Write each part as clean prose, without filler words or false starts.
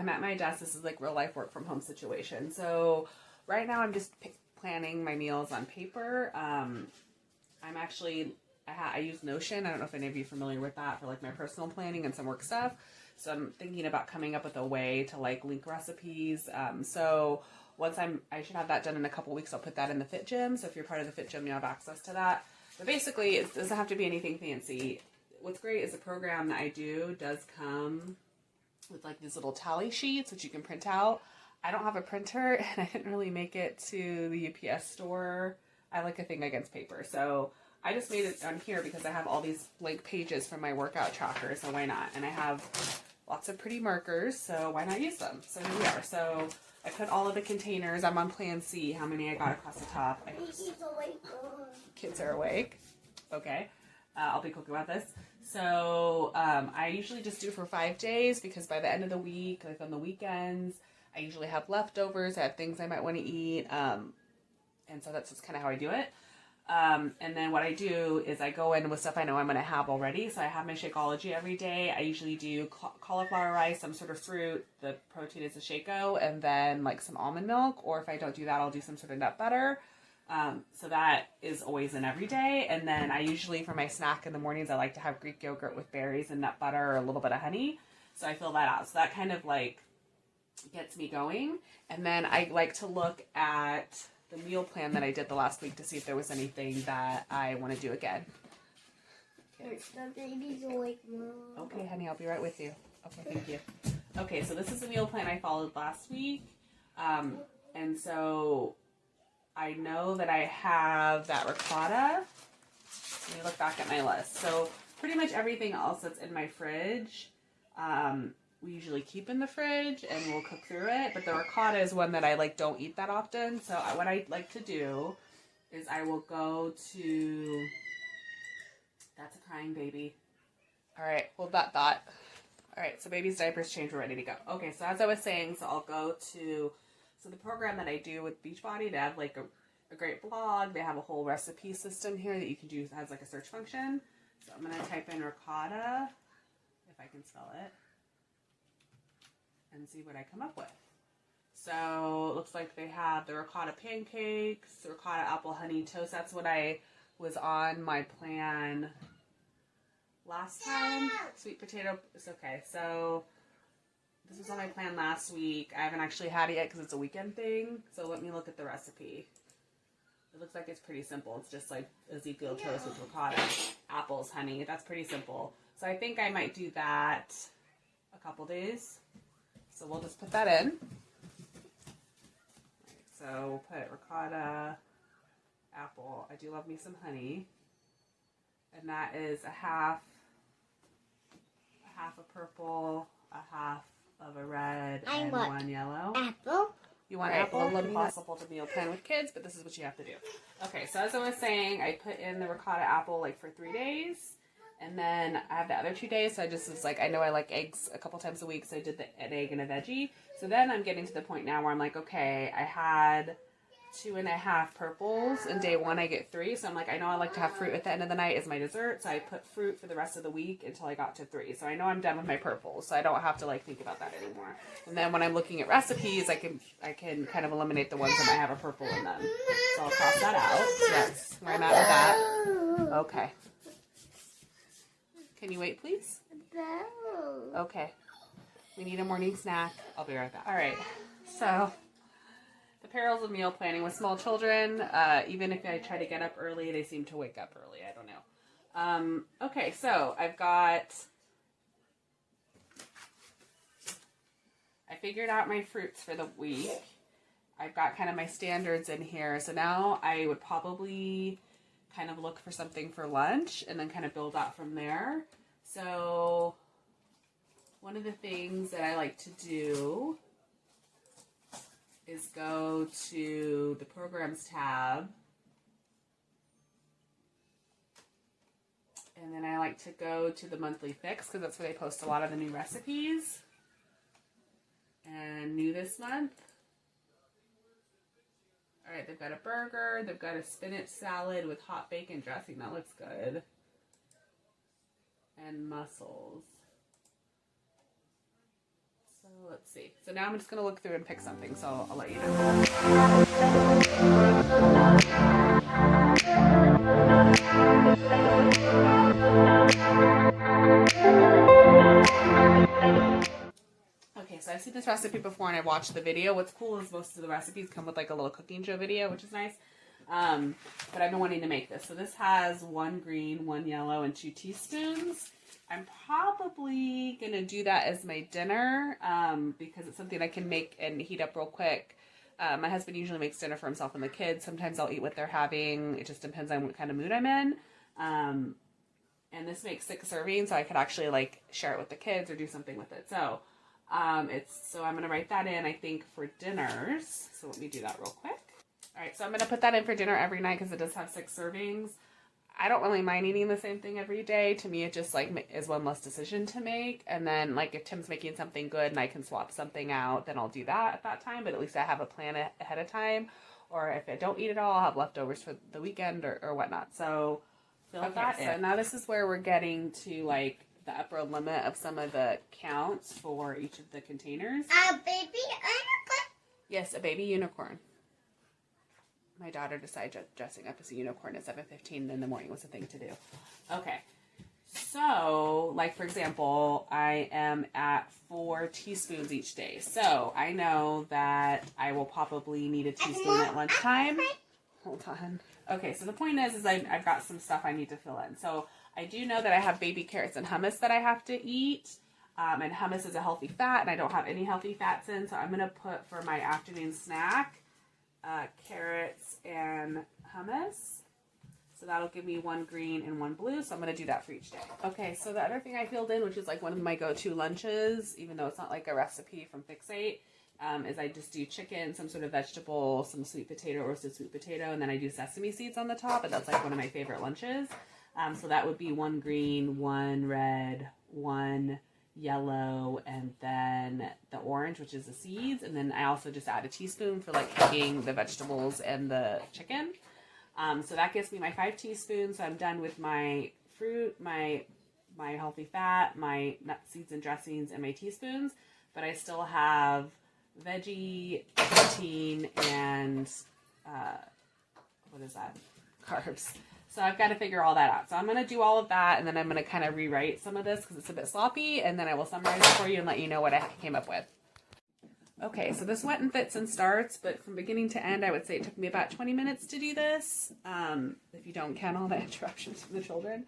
I'm at my desk. This is like real life work from home situation. So right now I'm just planning my meals on paper. I'm actually, I use Notion. I don't know if any of you are familiar with that for like my personal planning and some work stuff. So I'm thinking about coming up with a way to like link recipes. So once I should have that done in a couple weeks. I'll put that in the Fit Gym. So if you're part of the Fit Gym, you have access to that. But basically, it doesn't have to be anything fancy. What's great is the program that I do does come with like these little tally sheets, which you can print out. I don't have a printer, and I didn't really make it to the UPS store. I like a thing against paper. So I just made it on here because I have all these blank pages from my workout tracker, so why not? And I have lots of pretty markers, so why not use them? So here we are. So I put all of the containers. I'm on plan C, how many I got across the top. Kids are awake. Okay. I'll be quick about this. So I usually just do for 5 days because by the end of the week, like on the weekends, I usually have leftovers. I have things I might want to eat. And so that's just kind of how I do it. And then what I do is I go in with stuff I know I'm going to have already. So I have my Shakeology every day. I usually do cauliflower rice, some sort of fruit. The protein is a Shakeo, and then like some almond milk. Or if I don't do that, I'll do some sort of nut butter. So that is always in every day. And then I usually, for my snack in the mornings, I like to have Greek yogurt with berries and nut butter or a little bit of honey. So I fill that out. So that kind of like gets me going. And then I like to look at the meal plan that I did the last week to see if there was anything that I want to do again. Okay. The baby's awake, Mom. Okay, honey, I'll be right with you. Okay, thank you. Okay, so this is the meal plan I followed last week. And so I know that I have that ricotta. Let me look back at my list. So pretty much everything else that's in my fridge, we usually keep in the fridge and we'll cook through it. But the ricotta is one that I like don't eat that often. So what I like to do is I will go to, that's a crying baby. All right, hold that thought. All right, so baby's diapers changed. We're ready to go. Okay, so as I was saying, so I'll go to, so the program that I do with Beachbody, they have like a great blog. They have a whole recipe system here that you can do. It has like a search function. So I'm going to type in ricotta, if I can spell it, and see what I come up with. So it looks like they have the ricotta pancakes, the ricotta apple honey toast. That's what I was on my plan last time. Sweet potato, it's okay. So this was on my plan last week. I haven't actually had it yet because it's a weekend thing. So let me look at the recipe. It looks like it's pretty simple. It's just like Ezekiel toast with ricotta, apples, honey. That's pretty simple. So I think I might do that a couple days. So we'll just put that in. Right, so we'll put ricotta, apple. I do love me some honey. And that is a half of purple, a half of a red, and one yellow. Apple. You want apple? Impossible to meal plan with kids, but this is what you have to do. Okay, so as I was saying, I put in the ricotta apple like for 3 days. And then I have the other 2 days, so I just was like, I know I like eggs a couple times a week, so I did an egg and a veggie. So then I'm getting to the point now where I'm like, okay, I had 2.5 purples, and day 1 I get 3. So I'm like, I know I like to have fruit at the end of the night as my dessert, so I put fruit for the rest of the week until I got to 3. So I know I'm done with my purples, so I don't have to like think about that anymore. And then when I'm looking at recipes, I can kind of eliminate the ones that might have a purple in them. So I'll cross that out. So that's where I'm at with that. Okay. Can you wait, please? No. Okay. We need a morning snack. I'll be right back. All right. So the perils of meal planning with small children. Even if I try to get up early, they seem to wake up early. I don't know. Okay, so I figured out my fruits for the week. I've got kind of my standards in here. So now I would probably kind of look for something for lunch and then kind of build out from there. So one of the things that I like to do is go to the programs tab, and then I like to go to the monthly fix because that's where they post a lot of the new recipes. And new this month, all right, they've got a burger, they've got a spinach salad with hot bacon dressing. That looks good. And mussels. So let's see. So now I'm just going to look through and pick something, so I'll let you know. Okay, so I've seen this recipe before and I watched the video. What's cool is most of the recipes come with like a little cooking show video, which is nice. But I've been wanting to make this. So this has 1 green, 1 yellow, and 2 teaspoons. I'm probably going to do that as my dinner because it's something I can make and heat up real quick. My husband usually makes dinner for himself and the kids. Sometimes I'll eat what they're having. It just depends on what kind of mood I'm in. And this makes 6 servings, so I could actually like share it with the kids or do something with it. So I'm going to write that in, I think, for dinners. So let me do that real quick. All right, so I'm going to put that in for dinner every night because it does have 6 servings. I don't really mind eating the same thing every day. To me, it just like is one less decision to make. And then like if Tim's making something good and I can swap something out, then I'll do that at that time. But at least I have a plan ahead of time. Or if I don't eat it all, I'll have leftovers for the weekend or whatnot. So fill that in. So now this is where we're getting to like the upper limit of some of the counts for each of the containers. A baby unicorn? Yes, a baby unicorn. My daughter decided dressing up as a unicorn at 7:15 in the morning was a thing to do. Okay. So, like for example, I am at 4 teaspoons each day. So, I know that I will probably need a teaspoon at lunchtime. Hold on. Okay, so the point is I've got some stuff I need to fill in. So, I do know that I have baby carrots and hummus that I have to eat. And hummus is a healthy fat, and I don't have any healthy fats in. So, I'm going to put for my afternoon snack carrots and hummus. So that'll give me 1 green and 1 blue. So I'm going to do that for each day. Okay, so the other thing I filled in, which is like one of my go-to lunches, even though it's not like a recipe from Fixate, is I just do chicken, some sort of vegetable, some sweet potato, roasted sweet potato, and then I do sesame seeds on the top, and that's like one of my favorite lunches. So that would be 1 green, 1 red, 1 yellow, and then the orange, which is the seeds, and then I also just add a teaspoon for like cooking the vegetables and the chicken. So that gives me my 5 teaspoons. So I'm done with my fruit, my healthy fat, my nut seeds and dressings, and my teaspoons. But I still have veggie, protein, and what is that? Carbs. So I've got to figure all that out. So I'm going to do all of that, and then I'm going to kind of rewrite some of this because it's a bit sloppy, and then I will summarize it for you and let you know what I came up with. Okay, so this went in fits and starts, but from beginning to end, I would say it took me about 20 minutes to do this, if you don't count all the interruptions from the children.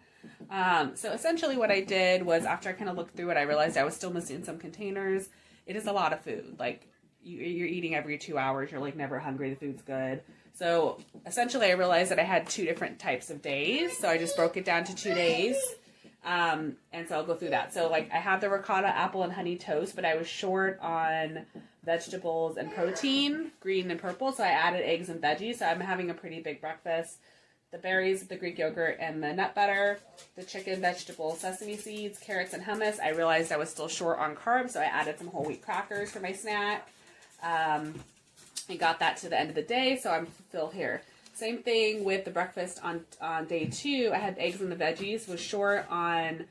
So essentially what I did was, after I kind of looked through it, I realized I was still missing some containers. It is a lot of food. Like, you're eating every 2 hours. You're, like, never hungry. The food's good. So essentially I realized that I had 2 different types of days. So I just broke it down to 2 days. And so I'll go through that. So, like, I have the ricotta, apple, and honey toast, but I was short on vegetables and protein, green and purple. So I added eggs and veggies. So I'm having a pretty big breakfast. The berries, the Greek yogurt, and the nut butter, the chicken, vegetables, sesame seeds, carrots, and hummus. I realized I was still short on carbs, so I added some whole wheat crackers for my snack. I got that to the end of the day, so I'm fulfilled here. Same thing with the breakfast on day 2. I had eggs and the veggies, was short on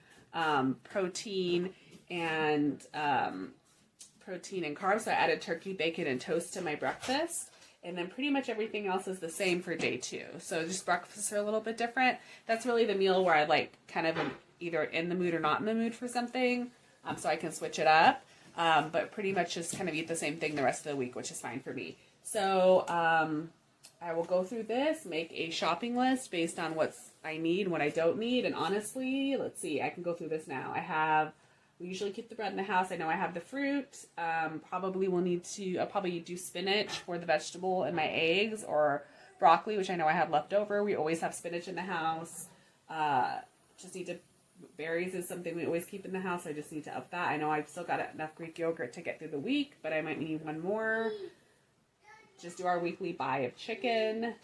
protein and carbs, so I added turkey, bacon, and toast to my breakfast. And then pretty much everything else is the same for day 2. So just breakfasts are a little bit different. That's really the meal where I like kind of am either in the mood or not in the mood for something, so I can switch it up. But pretty much just kind of eat the same thing the rest of the week, which is fine for me. So I will go through this, make a shopping list based on what I need and what I don't need. And honestly, let's see, I can go through this now. We usually keep the bread in the house. I know I have the fruit. I'll probably do spinach for the vegetable and my eggs, or broccoli, which I know I have left over. We always have spinach in the house. Berries is something we always keep in the house. I just need to up that. I know I've still got enough Greek yogurt to get through the week, but I might need one more. Just do our weekly buy of chicken.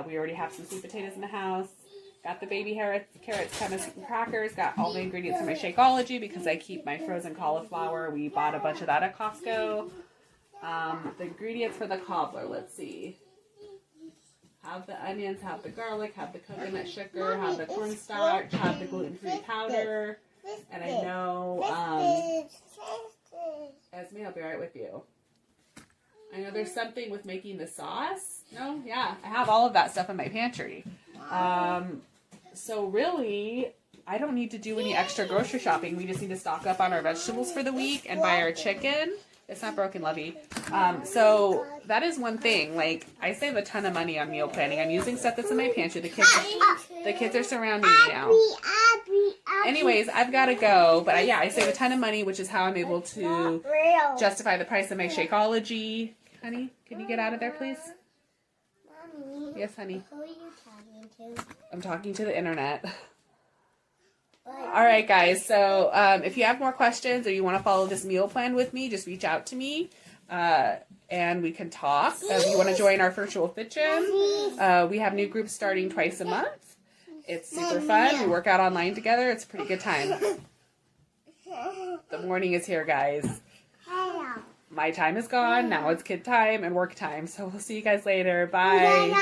We already have some sweet potatoes in the house. Got the baby carrots, hummus, and crackers. Got all the ingredients for my Shakeology because I keep my frozen cauliflower. We bought a bunch of that at Costco. The ingredients for the cobbler, let's see. Have the onions, have the garlic, have the coconut sugar, have the cornstarch, have the gluten-free powder. And I know Esme, I'll be right with you. I know there's something with making the sauce. No? Yeah, I have all of that stuff in my pantry. So really, I don't need to do any extra grocery shopping. We just need to stock up on our vegetables for the week and buy our chicken. It's not broken, Lovey. So that is one thing. Like, I save a ton of money on meal planning. I'm using stuff that's in my pantry. The kids are surrounding me now. Anyways, I've got to go. But yeah, I save a ton of money, which is how I'm able to justify the price of my Shakeology. Honey, can you get out of there, please? Mommy. Yes, honey. Who are you talking to? I'm talking to the internet. All right, guys. So if you have more questions or you want to follow this meal plan with me, just reach out to me and we can talk. If you want to join our virtual fit gym, we have new groups starting twice a month. It's super fun. We work out online together. It's a pretty good time. The morning is here, guys. My time is gone. Now it's kid time and work time. So we'll see you guys later. Bye.